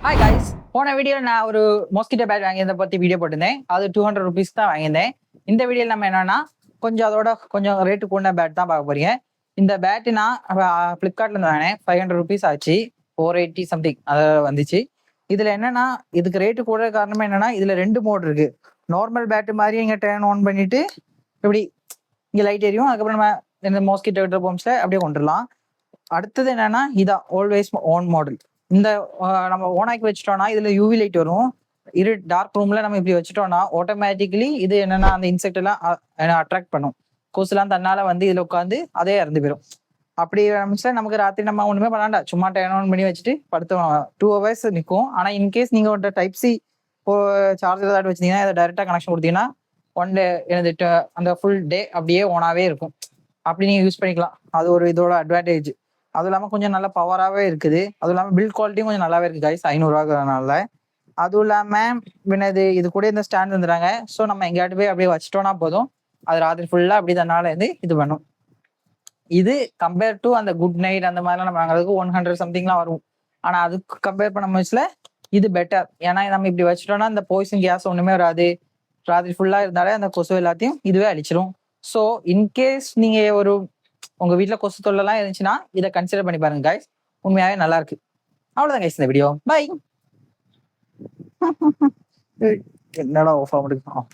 Hi guys, போன வீடியோவில் நான் ஒரு மொஸ்கிட்டோ பேட் வாங்கியதை பற்றி வீடியோ போட்டிருந்தேன். அது 200 ருபீஸ் தான் வாங்கியிருந்தேன். இந்த வீடியோவில் நம்ம என்னன்னா அதோட கொஞ்சம் ரேட்டு கூடின பேட் தான் பார்க்க போறீங்க. இந்த பேட்டு நான் ஃப்ளிப்கார்ட்லேருந்து வாங்கினேன். 500 ருபீஸ் ஆச்சு, 480 சம்திங் அதை வந்துச்சு. இதில் என்னன்னா இதுக்கு ரேட்டு கூட காரணமே என்னன்னா இதில் 2 மோட் இருக்கு. நார்மல் பேட்டு மாதிரி இங்கே டர்ன் ஆன் பண்ணிட்டு இப்படி இங்கே லைட் எரியும். அதுக்கப்புறம் நம்ம இந்த மொஸ்கிட்டோ விட்டர் பம்ப்ஸில் அப்படியே கொண்டுடலாம். அடுத்தது என்னன்னா இதான் ஆல்வேஸ் ஆன் மாடல். இந்த நம்ம ஓனாக்கி வச்சுட்டோம்னா இதுல யூவி லைட் வரும். டார்க் ரூம்ல நம்ம இப்படி வச்சுட்டோம்னா ஆட்டோமேட்டிக்கலி இது என்னன்னா அந்த இன்செக்ட் எல்லாம் அட்ராக்ட் பண்ணும். கொசுலாம் தன்னால வந்து இதுல உட்காந்து அதே இறந்து போயிடும். அப்படி ஆரம்பிச்சா நமக்கு ராத்திரி நம்ம ஒண்ணுமே பண்ணாண்டா, சும்மா டர்ன் ஆன் பண்ணி வச்சுட்டு படுத்தோம். 2 hours நிற்கும். ஆனா இன்கேஸ் நீங்க ஒரு டைப் சி சார்ஜர் ஏதாவது வச்சிருந்தீங்கன்னா இதை டைரக்டா கனெக்ஷன் கொடுத்தீங்கன்னா ஒன் டே எனது அந்த ஃபுல் டே அப்படியே ஓனாவே இருக்கும். அப்படி நீங்க யூஸ் பண்ணிக்கலாம். அது ஒரு இதோட அட்வான்டேஜ். அதுவும் இல்லாமல் கொஞ்சம் நல்ல பவராகவே இருக்குது. அதுவும் இல்லாமல் பில்ட் குவாலிட்டியும் கொஞ்சம் நல்லாவே இருக்குது கைஸ், 500 அதுவும் இல்லாமல் இது கூட இந்த ஸ்டாண்ட் வந்துடுறாங்க. ஸோ நம்ம எங்கேயாட்டு போய் அப்படியே வச்சிட்டோம்னா போதும், அது ராத்திரி ஃபுல்லாக அப்படி தன்னால இருந்து இது பண்ணும். இது கம்பேர் டு அந்த குட் நைட் அந்த மாதிரிலாம் நம்ம வாங்குறதுக்கு 100 சம்திங்லாம் வரும். ஆனால் அதுக்கு கம்பேர் பண்ண முயற்சியில் இது பெட்டர். ஏன்னா நம்ம இப்படி வச்சிட்டோம்னா அந்த பாய்சன் கேஸ் ஒன்றுமே வராது. ராத்திரி ஃபுல்லாக இருந்தாலே அந்த கொசு எல்லாத்தையும் இதுவே அழிச்சிடும். ஸோ இன்கேஸ் நீங்கள் உங்க வீட்டுல கொசு தொல்லைலாம் இருந்துச்சுன்னா இதை கன்சிடர் பண்ணி பாருங்க கைஸ், உண்மையாவே நல்லா இருக்கு. அவ்வளவுதான் கைஸ் இந்த வீடியோ. பை. என்னடா ஆஃப் ஆக முடியும்.